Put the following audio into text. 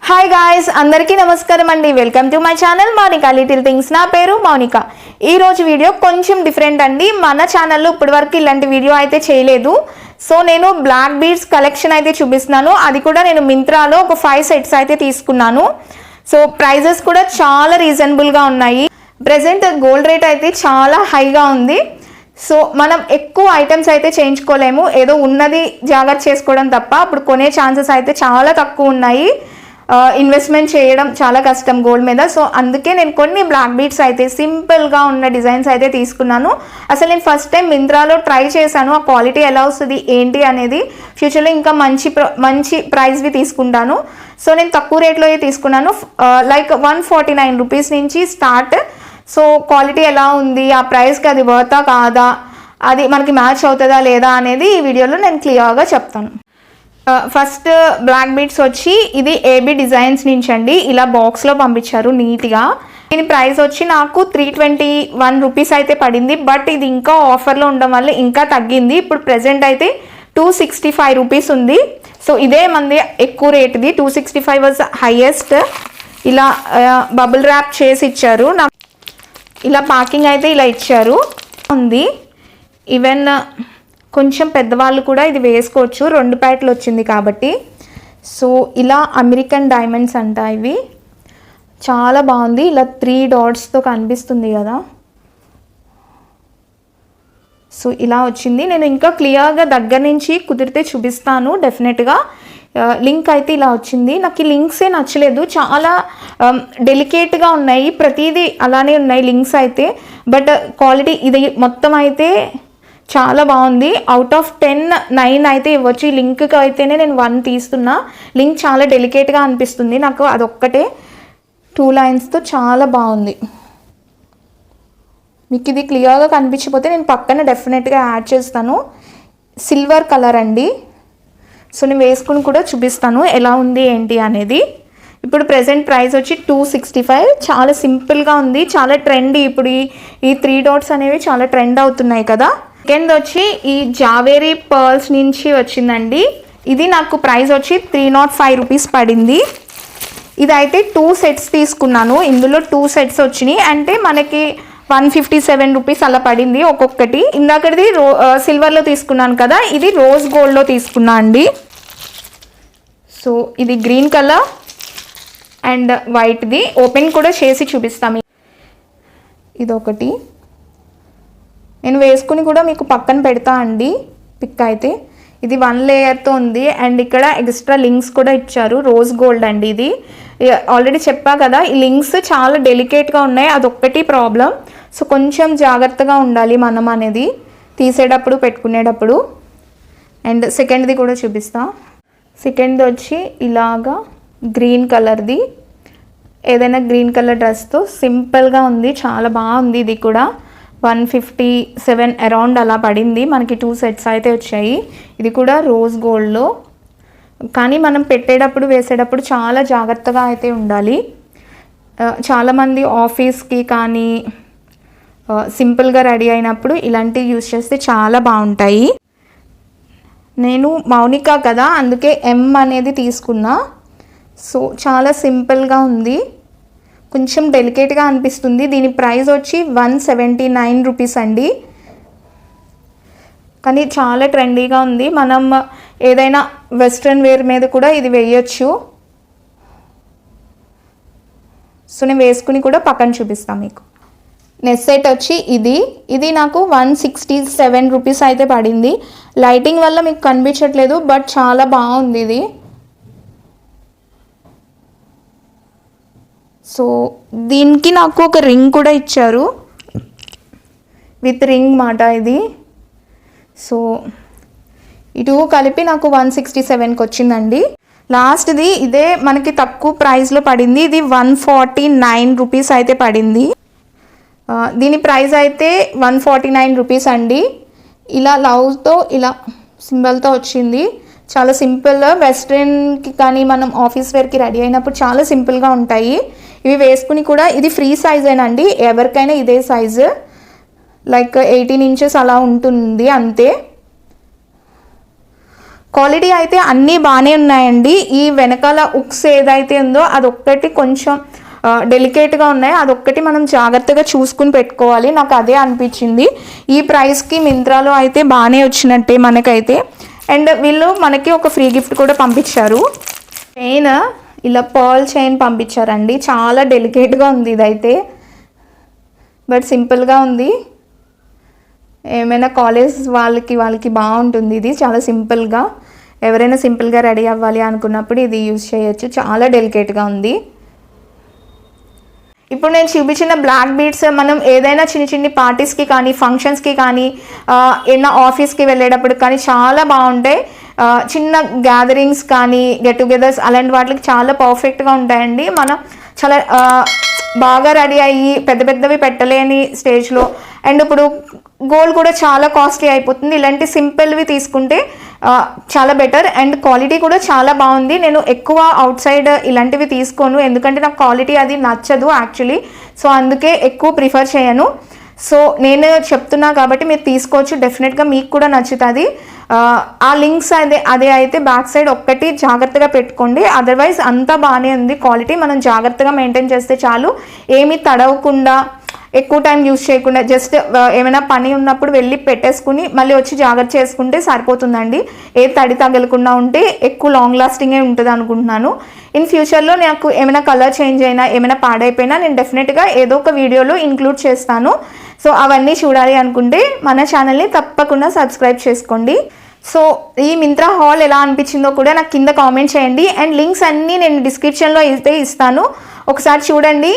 Hi guys, అందరికీ నమస్కారం అండి. Welcome to my channel Mounika little things. నా పేరు మౌనిక. ఈరోజు వీడియో కొంచెం డిఫరెంట్ అండి. మన ఛానల్లో ఇప్పటివరకు ఇలాంటి వీడియో అయితే చేయలేదు. సో నేను బ్లాక్ బీడ్స్ కలెక్షన్ అయితే చూపిస్తున్నాను. అది కూడా నేను మింత్రాలో ఒక 5 సెట్స్ అయితే తీసుకున్నాను. సో ప్రైజెస్ కూడా చాలా రీజనబుల్గా ఉన్నాయి. ప్రెజెంట్ గోల్డ్ రేట్ అయితే చాలా హైగా ఉంది. సో మనం ఎక్కువ ఐటమ్స్ అయితే చేయించుకోలేము, ఏదో ఉన్నది జాగ్రత్త చేసుకోవడం తప్ప. అప్పుడు కొనే ఛాన్సెస్ అయితే చాలా తక్కువ ఉన్నాయి. ఇన్వెస్ట్మెంట్ చేయడం చాలా కష్టం గోల్డ్ మీద. సో అందుకే నేను కొన్ని బ్లాక్ బీడ్స్ అయితే సింపుల్గా ఉన్న డిజైన్స్ అయితే తీసుకున్నాను. అసలు నేను ఫస్ట్ టైం మింత్రాలో ట్రై చేశాను, ఆ క్వాలిటీ ఎలా వస్తుంది ఏంటి అనేది. ఫ్యూచర్లో ఇంకా మంచి ప్రైస్వి తీసుకుంటాను. సో నేను తక్కువ రేట్లో తీసుకున్నాను. లైక్ 149 రూపీస్ నుంచి స్టార్ట్. సో క్వాలిటీ ఎలా ఉంది, ఆ ప్రైస్కి అది వర్తా కాదా, అది మనకి మ్యాచ్ అవుతుందా లేదా అనేది ఈ వీడియోలో నేను క్లియర్గా చెప్తాను. ఫస్ట్ బ్లాక్ బీడ్స్ వచ్చి ఇది ఏబీ డిజైన్స్ నుంచి అండి. ఇలా బాక్స్లో పంపించారు నీట్గా. దీని ప్రైస్ వచ్చి నాకు 321 రూపీస్ అయితే పడింది. బట్ ఇది ఇంకా ఆఫర్లో ఉండడం వల్ల ఇంకా తగ్గింది. ఇప్పుడు ప్రెజెంట్ అయితే 265 రూపీస్ ఉంది. సో ఇదే మంది ఎక్కువ రేట్ది. 265 వాజ్ హైయెస్ట్. ఇలా బబుల్ ర్యాప్ చేసి ఇచ్చారు. ఇలా ప్యాకింగ్ అయితే ఇలా ఇచ్చారు ఉంది. ఈవెన్ కొంచెం పెద్దవాళ్ళు కూడా ఇది వేసుకోవచ్చు, 2 ప్యాట్లు వచ్చింది కాబట్టి. సో ఇలా అమెరికన్ డైమండ్స్ అంట ఇవి. చాలా బాగుంది. ఇలా 3 డాట్స్తో కనిపిస్తుంది కదా. సో ఇలా వచ్చింది. నేను ఇంకా క్లియర్గా దగ్గర నుంచి కుదిరితే చూపిస్తాను డెఫినెట్గా. లింక్ అయితే ఇలా వచ్చింది. నాకు ఈ లింక్సే నచ్చలేదు, చాలా డెలికేట్గా ఉన్నాయి. ప్రతిదీ అలానే ఉన్నాయి లింక్స్ అయితే. బట్ క్వాలిటీ ఇది మొత్తం అయితే చాలా బాగుంది. అవుట్ ఆఫ్ 10 9 అయితే ఇవ్వచ్చు. ఈ లింక్కి అయితేనే నేను 1 తీస్తున్నా. లింక్ చాలా డెలికేట్గా అనిపిస్తుంది నాకు. అదొక్కటే 2 లైన్స్తో చాలా బాగుంది. మీకు ఇది క్లియర్గా కనిపించకపోతే నేను పక్కన డెఫినెట్గా యాడ్ చేస్తాను. సిల్వర్ కలర్ అండి. సో నేను వేసుకుని కూడా చూపిస్తాను ఎలా ఉంది ఏంటి అనేది. ఇప్పుడు ప్రెజెంట్ ప్రైస్ వచ్చి 265. చాలా సింపుల్గా ఉంది, చాలా ట్రెండ్. ఇప్పుడు ఈ 3 డాట్స్ అనేవి చాలా ట్రెండ్ అవుతున్నాయి కదా. సెకండ్ వచ్చి ఈ జావేరీ పర్ల్స్ నుంచి వచ్చిందండి. ఇది నాకు ప్రైస్ వచ్చి 305 రూపీస్ పడింది. ఇదైతే 2 సెట్స్ తీసుకున్నాను. ఇందులో 2 సెట్స్ వచ్చినాయి. అంటే మనకి 157 రూపీస్ అలా పడింది ఒక్కొక్కటి. ఇందాకది సిల్వర్లో తీసుకున్నాను కదా, ఇది రోజ్ గోల్డ్లో తీసుకున్నా అండి. సో ఇది గ్రీన్ కలర్ అండ్ వైట్ది. ఓపెన్ కూడా చేసి చూపిస్తాము. ఇదొకటి నేను వేసుకుని కూడా మీకు పక్కన పెడతా అండి పిక్ అయితే. ఇది 1 లేయర్తో ఉంది. అండ్ ఇక్కడ ఎక్స్ట్రా లింక్స్ కూడా ఇచ్చారు. రోజ్ గోల్డ్ అండి ఇది. ఆల్రెడీ చెప్పా కదా, ఈ లింక్స్ చాలా డెలికేట్గా ఉన్నాయి, అదొక్కటి ప్రాబ్లం. సో కొంచెం జాగ్రత్తగా ఉండాలి మనం అనేది తీసేటప్పుడు పెట్టుకునేటప్పుడు. అండ్ సెకండ్ది కూడా చూపిస్తా. సెకండ్ది వచ్చి ఇలాగా గ్రీన్ కలర్ది. ఏదైనా గ్రీన్ కలర్ డ్రెస్తో సింపుల్గా ఉంది, చాలా బాగుంది. ఇది కూడా 157 అరౌండ్ అలా పడింది. మనకి 2 సెట్స్ అయితే వచ్చాయి. ఇది కూడా రోజ్ గోల్డ్లో. కానీ మనం పెట్టేటప్పుడు వేసేటప్పుడు చాలా జాగ్రత్తగా అయితే ఉండాలి. చాలామంది ఆఫీస్కి కానీ సింపుల్గా రెడీ అయినప్పుడు ఇలాంటివి యూస్ చేస్తే చాలా బాగుంటాయి. నేను మౌనిక కదా, అందుకే M అనేది తీసుకున్నా. సో చాలా సింపుల్గా ఉంది, కొంచెం డెలికేట్గా అనిపిస్తుంది. దీని ప్రైస్ వచ్చి 179 రూపీస్ అండి. కానీ చాలా ట్రెండీగా ఉంది. మనం ఏదైనా వెస్ట్రన్ వేర్ మీద కూడా ఇది వేయచ్చు. సో నేను వేసుకుని కూడా పక్కన చూపిస్తాను మీకు. నెక్స్ట్ సెట్ వచ్చి ఇది నాకు 167 రూపీస్ అయితే పడింది. లైటింగ్ వల్ల మీకు కనిపించట్లేదు, బట్ చాలా బాగుంది ఇది. సో దీనికి నాకు ఒక రింగ్ కూడా ఇచ్చారు, విత్ రింగ్ మాట ఇది. సో ఇటు కలిపి నాకు 167కి వచ్చిందండి. లాస్ట్ది ఇదే మనకి తక్కువ ప్రైస్లో పడింది. ఇది 149 రూపీస్ అయితే పడింది. దీని ప్రైస్ అయితే 149 రూపీస్ అండి. ఇలా లవ్తో ఇలా సింబల్తో వచ్చింది. చాలా సింపుల్. వెస్ట్రన్కి కానీ మనం ఆఫీస్ వేర్కి రెడీ అయినప్పుడు చాలా సింపుల్గా ఉంటాయి. ఇవి వేసుకుని కూడా ఇది ఫ్రీ సైజేనండి, ఎవరికైనా ఇదే సైజు. లైక్ 18 ఇంచెస్ అలా ఉంటుంది అంతే. క్వాలిటీ అయితే అన్నీ బాగానే ఉన్నాయండి. ఈ వెనకాల ఉక్స్ ఏదైతే ఉందో అదొక్కటి కొంచెం డెలికేట్గా ఉన్నాయి, అదొక్కటి మనం జాగ్రత్తగా చూసుకుని పెట్టుకోవాలి. నాకు అదే అనిపించింది. ఈ ప్రైస్కి మింత్రాలో అయితే బాగానే వచ్చినట్టే మనకైతే. అండ్ వీళ్ళు మనకి ఒక ఫ్రీ గిఫ్ట్ కూడా పంపించారు. చైన్, ఇలా పర్ల్ చైన్ పంపించారండి. చాలా డెలికేట్గా ఉంది ఇదైతే, బట్ సింపుల్గా ఉంది. ఏమైనా కాలేజ్ వాళ్ళకి బాగుంటుంది ఇది. చాలా సింపుల్గా, ఎవరైనా సింపుల్గా రెడీ అవ్వాలి అనుకున్నప్పుడు ఇది యూజ్ చేయొచ్చు. చాలా డెలికేట్గా ఉంది. ఇప్పుడు నేను చూపించిన బ్లాక్ బీడ్స్ మనం ఏదైనా చిన్ని పార్టీస్కి కానీ ఫంక్షన్స్కి కానీ ఏదైనా ఆఫీస్కి వెళ్ళేటప్పుడు కానీ చాలా బాగుంటాయి. చిన్న గ్యాదరింగ్స్ కానీ గెట్ టుగెదర్స్ అలాంటి వాటికి చాలా పర్ఫెక్ట్గా ఉంటాయండి. మనం చాలా బాగా రెడీ అయ్యి పెద్దవి పెట్టలేని స్టేజ్లో, అండ్ ఇప్పుడు గోల్డ్ కూడా చాలా కాస్ట్లీ అయిపోతుంది. ఇలాంటి సింపుల్వి తీసుకుంటే చాలా బెటర్. అండ్ క్వాలిటీ కూడా చాలా బాగుంది. నేను ఎక్కువ అవుట్ సైడ్ ఇలాంటివి తీసుకోను, ఎందుకంటే నాకు క్వాలిటీ అది నచ్చదు యాక్చువల్లీ. సో అందుకే ఎక్కువ ప్రిఫర్ చేయను. సో నేను చెప్తున్నా కాబట్టి మీరు తీసుకోవచ్చు, డెఫినెట్గా మీకు కూడా నచ్చుతుంది. ఆ లింక్స్ అదే అయితే బ్యాక్ సైడ్ ఒక్కటి జాగ్రత్తగా పెట్టుకోండి. అదర్వైజ్ అంతా బాగానే ఉంది. క్వాలిటీ మనం జాగ్రత్తగా మెయింటైన్ చేస్తే చాలు. ఏమీ తడవకుండా, ఎక్కువ టైం యూజ్ చేయకుండా, జస్ట్ ఏమైనా పని ఉన్నప్పుడు వెళ్ళి పెట్టేసుకుని మళ్ళీ వచ్చి జాగ్రత్త చేసుకుంటే సరిపోతుందండి. ఏ తడి తగలకుండా ఉంటే ఎక్కువ లాంగ్ లాస్టింగే ఉంటుంది అనుకుంటున్నాను. ఇన్ ఫ్యూచర్లో నాకు ఏమైనా కలర్ చేంజ్ అయినా, ఏమైనా పాడైపోయినా నేను డెఫినెట్గా ఏదో ఒక వీడియోలో ఇంక్లూడ్ చేస్తాను. సో అవన్నీ చూడాలి అనుకుంటే మన ఛానల్ని తప్పకుండా సబ్స్క్రైబ్ చేసుకోండి. సో ఈ మింత్రా హాల్ ఎలా అనిపించిందో కూడా నాకు కింద కామెంట్ చేయండి. అండ్ లింక్స్ అన్నీ నేను డిస్క్రిప్షన్లో అయితే ఇస్తాను, ఒకసారి చూడండి.